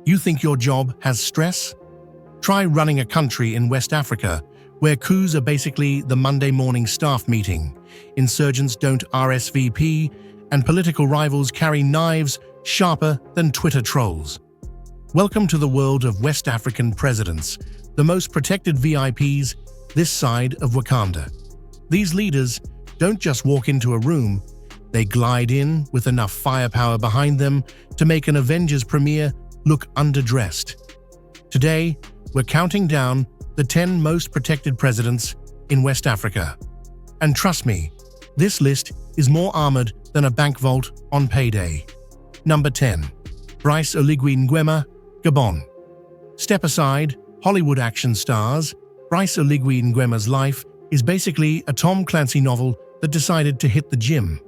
You think your job has stress? Try running a country in West Africa, where coups are basically the Monday morning staff meeting, insurgents don't RSVP, and political rivals carry knives sharper than Twitter trolls. Welcome to the world of West African presidents, the most protected VIPs this side of Wakanda. These leaders don't just walk into a room, they glide in with enough firepower behind them to make an Avengers premiere look underdressed. Today, we're counting down the 10 most protected presidents in West Africa. And trust me, this list is more armored than a bank vault on payday. Number 10. Brice Oligui Nguema, Gabon. Step aside, Hollywood action stars. Brice Oligui Nguema's life is basically a Tom Clancy novel that decided to hit the gym.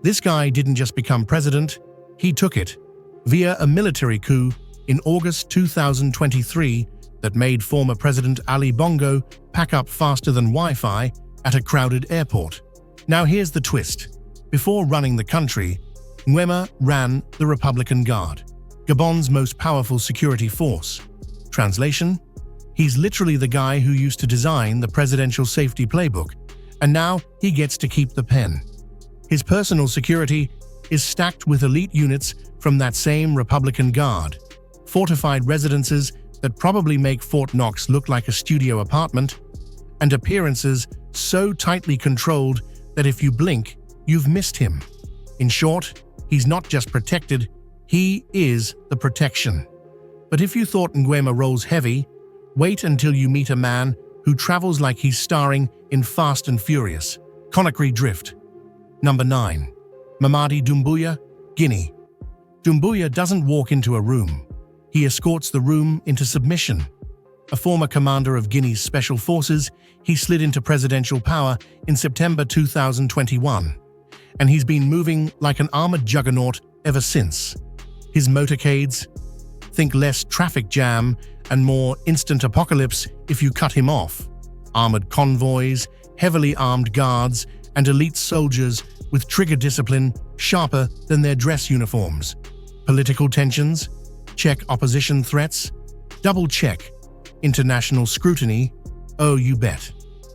This guy didn't just become president, he took it via a military coup in August 2023 that made former President Ali Bongo pack up faster than Wi-Fi at a crowded airport. Now here's the twist. Before running the country, Nguema ran the Republican Guard, Gabon's most powerful security force. Translation? He's literally the guy who used to design the presidential safety playbook, and now he gets to keep the pen. His personal security is stacked with elite units from that same Republican Guard, fortified residences that probably make Fort Knox look like a studio apartment, and appearances so tightly controlled that if you blink, you've missed him. In short, he's not just protected, he is the protection. But if you thought Nguema rolls heavy, wait until you meet a man who travels like he's starring in Fast and Furious. Conakry Drift. Number 9. Mamadi Doumbouya, Guinea. Doumbouya doesn't walk into a room. He escorts the room into submission. A former commander of Guinea's special forces, he slid into presidential power in September 2021, and he's been moving like an armored juggernaut ever since. His motorcades, think less traffic jam and more instant apocalypse if you cut him off. Armored convoys, heavily armed guards, and elite soldiers with trigger discipline sharper than their dress uniforms. Political tensions? Check opposition threats? Double check international scrutiny? Oh, you bet.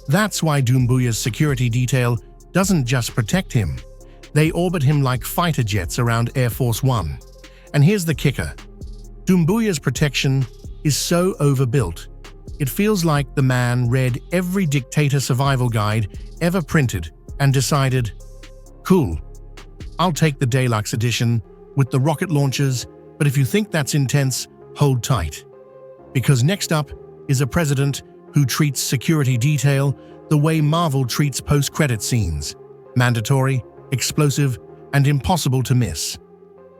That's why Doumbouya's security detail doesn't just protect him. They orbit him like fighter jets around Air Force One. And here's the kicker. Doumbouya's protection is so overbuilt, it feels like the man read every dictator survival guide ever printed and decided, cool, I'll take the deluxe edition with the rocket launchers, but if you think that's intense, hold tight. Because next up is a president who treats security detail the way Marvel treats post-credit scenes: mandatory, explosive, and impossible to miss.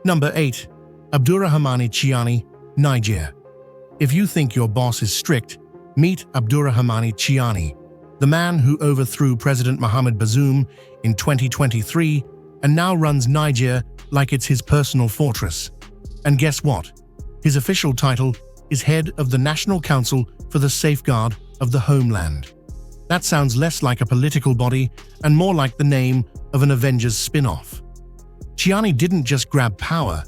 Number 8. Abdourahamane Tchiani, Niger. If you think your boss is strict, meet Abdourahamane Tchiani, the man who overthrew President Mohamed Bazoum in 2023 and now runs Niger like it's his personal fortress. And guess what? His official title is head of the National Council for the Safeguard of the Homeland. That sounds less like a political body and more like the name of an Avengers spin-off. Tchiani didn't just grab power,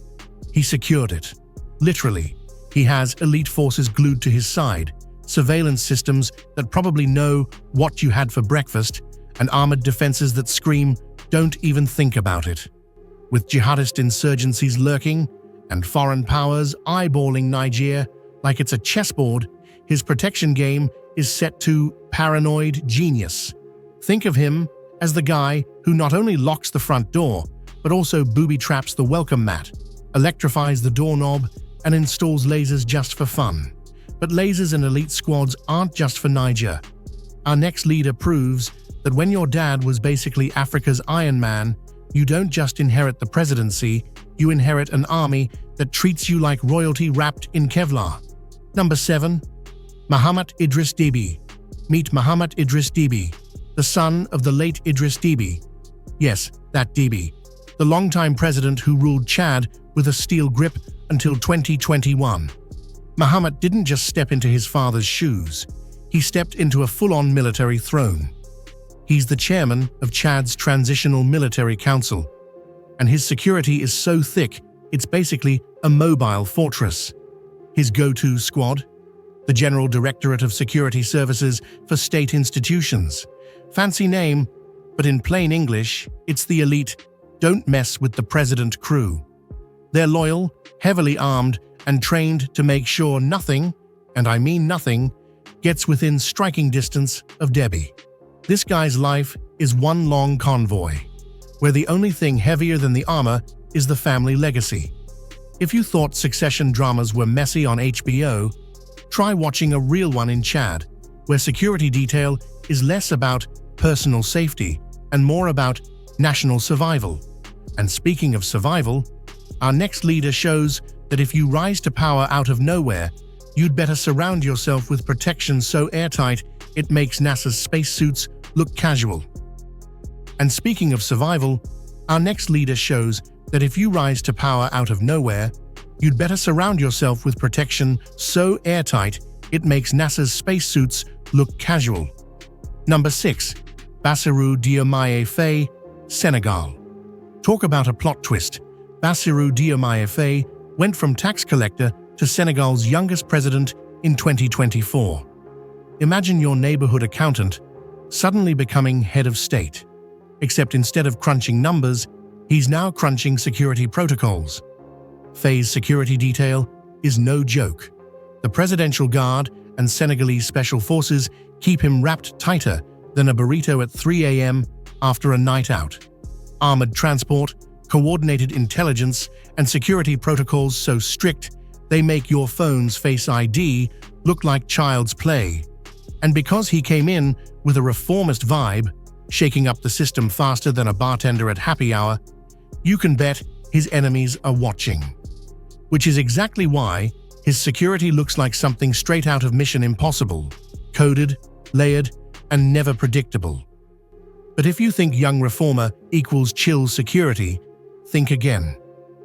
he secured it. Literally, he has elite forces glued to his side, surveillance systems that probably know what you had for breakfast, and armored defenses that scream, don't even think about it. With jihadist insurgencies lurking and foreign powers eyeballing Niger like it's a chessboard, his protection game is set to paranoid genius. Think of him as the guy who not only locks the front door, but also booby-traps the welcome mat, electrifies the doorknob, and installs lasers just for fun. But lasers and elite squads aren't just for Niger. Our next leader proves that when your dad was basically Africa's Iron Man, you don't just inherit the presidency, you inherit an army that treats you like royalty wrapped in Kevlar. Number 7. Mahamat Idriss Déby. Meet Mahamat Idriss Déby, the son of the late Idriss Déby. Yes, that Déby, the longtime president who ruled Chad with a steel grip until 2021. Mahamat didn't just step into his father's shoes, he stepped into a full-on military throne. He's the chairman of Chad's Transitional Military Council, and his security is so thick it's basically a mobile fortress. his go-to squad? The General Directorate of Security Services for State Institutions. Fancy name, but in plain English, it's the elite "don't mess with the president" crew. They're loyal, heavily armed, and trained to make sure nothing, and I mean nothing, gets within striking distance of Déby. This guy's life is one long convoy, where the only thing heavier than the armor is the family legacy. If you thought succession dramas were messy on HBO, try watching a real one in Chad, where security detail is less about personal safety and more about national survival. And speaking of survival, our next leader shows that if you rise to power out of nowhere, you'd better surround yourself with protection so airtight it makes NASA's spacesuits look casual. And speaking of survival, our next leader shows that if you rise to power out of nowhere, you'd better surround yourself with protection so airtight it makes NASA's spacesuits look casual. Number 6. Bassirou Diomaye Faye, Senegal. Talk about a plot twist. Bassirou Diomaye Faye went from tax collector to Senegal's youngest president in 2024. Imagine your neighborhood accountant suddenly becoming head of state. Except instead of crunching numbers, he's now crunching security protocols. Faye's security detail is no joke. The Presidential Guard and Senegalese Special Forces keep him wrapped tighter than a burrito at 3 a.m. after a night out. Armored transport, coordinated intelligence, and security protocols so strict they make your phone's Face ID look like child's play. And because he came in with a reformist vibe, shaking up the system faster than a bartender at happy hour, you can bet his enemies are watching. Which is exactly why his security looks like something straight out of Mission Impossible, coded, layered, and never predictable. But if you think young reformer equals chill security, think again.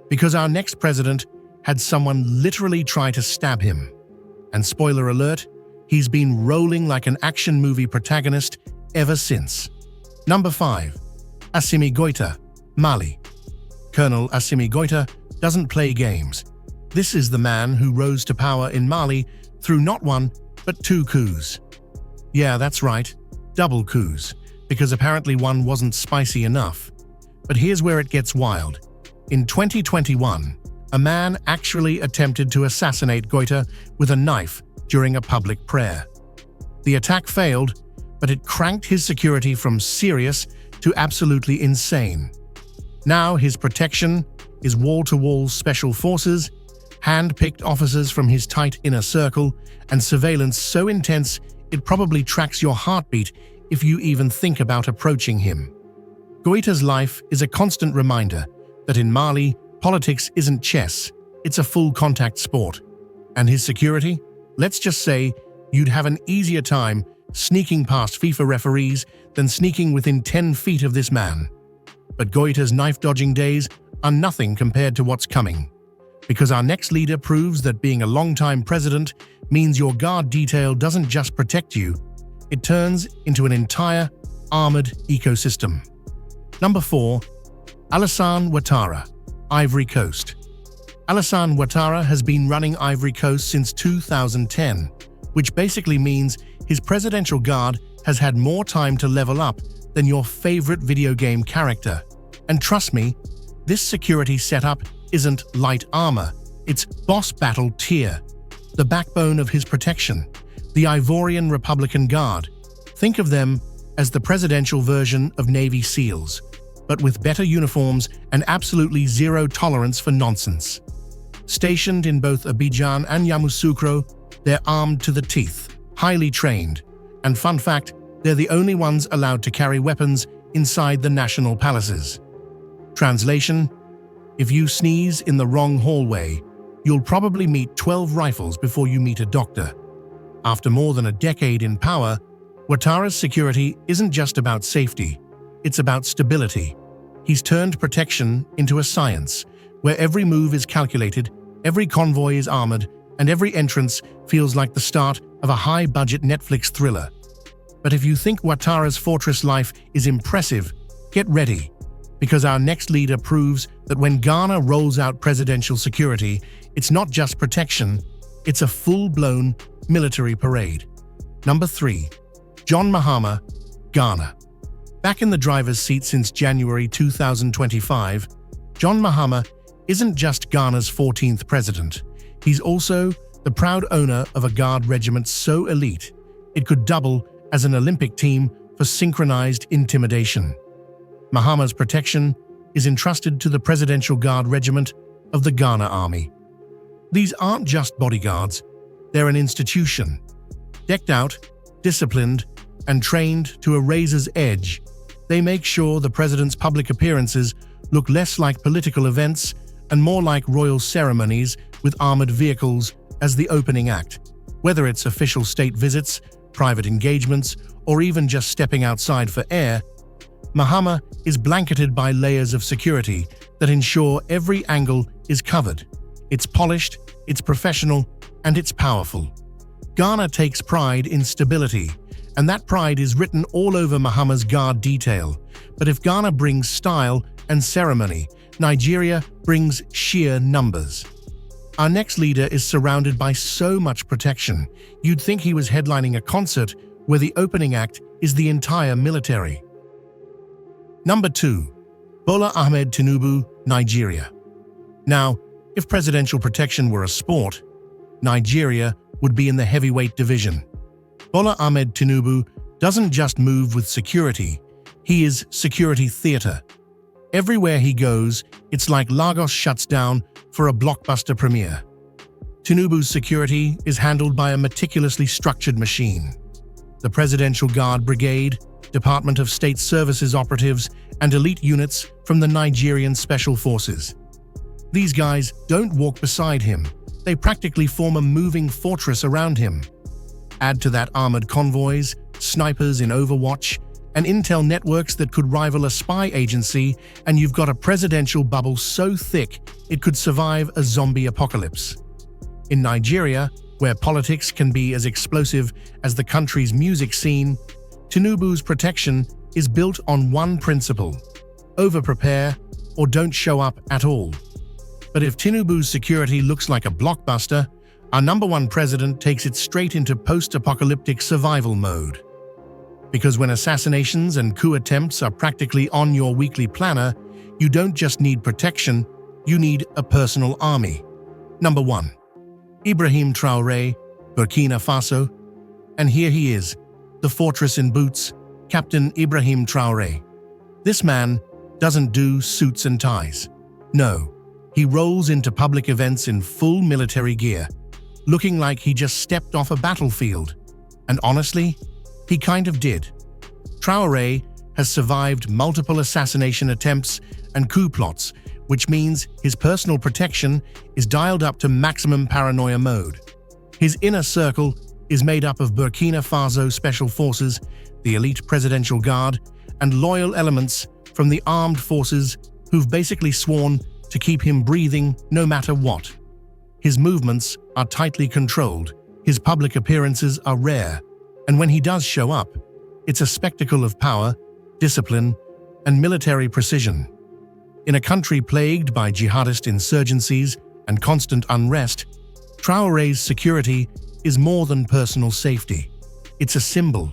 Because our next president had someone literally try to stab him. And spoiler alert, he's been rolling like an action movie protagonist ever since. Number 5. Assimi Goïta, Mali. Colonel Assimi Goïta doesn't play games. This is the man who rose to power in Mali through not one, but 2 coups. Yeah, that's right, double coups, because apparently one wasn't spicy enough. But here's where it gets wild. In 2021, a man actually attempted to assassinate Goïta with a knife during a public prayer. The attack failed, but it cranked his security from serious to absolutely insane. Now his protection is wall-to-wall special forces, hand-picked officers from his tight inner circle, and surveillance so intense it probably tracks your heartbeat if you even think about approaching him. Goïta's life is a constant reminder that in Mali, politics isn't chess, it's a full-contact sport. And his security? Let's just say you'd have an easier time sneaking past FIFA referees than sneaking within 10 feet of this man. But Goïta's knife-dodging days are nothing compared to what's coming. Because our next leader proves that being a long-time president means your guard detail doesn't just protect you, it turns into an entire armored ecosystem. Number 4. Alassane Ouattara, Ivory Coast. Alassane Ouattara has been running Ivory Coast since 2010, which basically means his presidential guard has had more time to level up than your favorite video game character. And trust me, this security setup isn't light armor, it's boss battle tier. The backbone of his protection, the Ivorian Republican Guard. Think of them as the presidential version of Navy SEALs, but with better uniforms and absolutely zero tolerance for nonsense. Stationed in both Abidjan and Yamoussoukro, they're armed to the teeth, highly trained, and fun fact, they're the only ones allowed to carry weapons inside the national palaces. Translation: if you sneeze in the wrong hallway, you'll probably meet 12 rifles before you meet a doctor. After more than a decade in power, Ouattara's security isn't just about safety, it's about stability. He's turned protection into a science, where every move is calculated, every convoy is armored, and every entrance feels like the start of a high-budget Netflix thriller. But if you think Ouattara's fortress life is impressive, get ready, because our next leader proves that when Ghana rolls out presidential security, it's not just protection, It's a full-blown military parade. Number 3. John Mahama, Ghana. Back in the driver's seat since January 2025, John Mahama isn't just Ghana's 14th president. He's also the proud owner of a guard regiment so elite, it could double as an Olympic team for synchronized intimidation. Mahama's protection is entrusted to the Presidential Guard Regiment of the Ghana Army. These aren't just bodyguards, they're an institution. Decked out, disciplined, and trained to a razor's edge, they make sure the president's public appearances look less like political events and more like royal ceremonies with armored vehicles as the opening act. Whether it's official state visits, private engagements, or even just stepping outside for air, Mahama is blanketed by layers of security that ensure every angle is covered. It's polished, it's professional, and it's powerful. Ghana takes pride in stability, and that pride is written all over Mahama's guard detail. But if Ghana brings style and ceremony, Nigeria brings sheer numbers. Our next leader is surrounded by so much protection, you'd think he was headlining a concert where the opening act is the entire military. Number 2. Bola Ahmed Tinubu, Nigeria. Now, if presidential protection were a sport, Nigeria would be in the heavyweight division. Bola Ahmed Tinubu doesn't just move with security, he is security theater. Everywhere he goes, it's like Lagos shuts down for a blockbuster premiere. Tinubu's security is handled by a meticulously structured machine. The Presidential Guard Brigade, Department of State Services operatives, and elite units from the Nigerian Special Forces. These guys don't walk beside him, they practically form a moving fortress around him. Add to that armored convoys, snipers in Overwatch, and intel networks that could rival a spy agency, and you've got a presidential bubble so thick it could survive a zombie apocalypse. In Nigeria, where politics can be as explosive as the country's music scene, Tinubu's protection is built on one principle: over-prepare or don't show up at all. But if Tinubu's security looks like a blockbuster, our number one president takes it straight into post-apocalyptic survival mode. Because when assassinations and coup attempts are practically on your weekly planner, you don't just need protection, you need a personal army. Number 1. Ibrahim Traoré, Burkina Faso. And here he is, the fortress in boots, Captain Ibrahim Traoré. This man doesn't do suits and ties. No, he rolls into public events in full military gear, looking like he just stepped off a battlefield. And honestly, he kind of did. Traoré has survived multiple assassination attempts and coup plots, which means his personal protection is dialed up to maximum paranoia mode. His inner circle is made up of Burkina Faso Special Forces, the elite Presidential Guard, and loyal elements from the armed forces who've basically sworn to keep him breathing no matter what. His movements are tightly controlled, his public appearances are rare, and when he does show up, it's a spectacle of power, discipline, and military precision. In a country plagued by jihadist insurgencies and constant unrest, Traoré's security is more than personal safety. It's a symbol.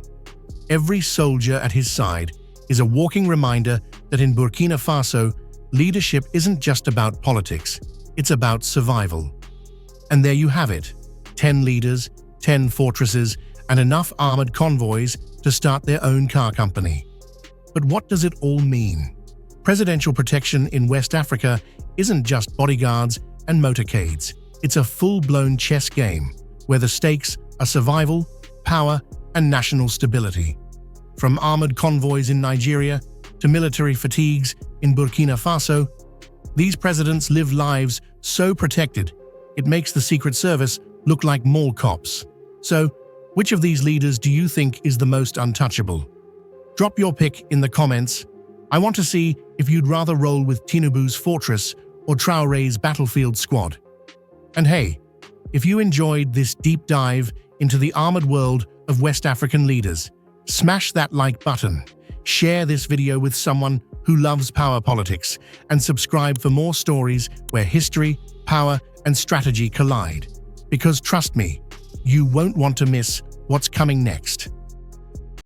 Every soldier at his side is a walking reminder that in Burkina Faso, leadership isn't just about politics, it's about survival. And there you have it, 10 leaders, 10 fortresses, and enough armored convoys to start their own car company. But what does it all mean? Presidential protection in West Africa isn't just bodyguards and motorcades. It's a full-blown chess game where the stakes are survival, power, and national stability. From armored convoys in Nigeria to military fatigues in Burkina Faso, these presidents live lives so protected, it makes the Secret Service look like mall cops. So, which of these leaders do you think is the most untouchable? Drop your pick in the comments. I want to see if you'd rather roll with Tinubu's fortress or Traoré's battlefield squad. And hey, if you enjoyed this deep dive into the armored world of West African leaders, smash that like button, share this video with someone who loves power politics, and subscribe for more stories where history, power, and strategy collide. because trust me, you won't want to miss what's coming next.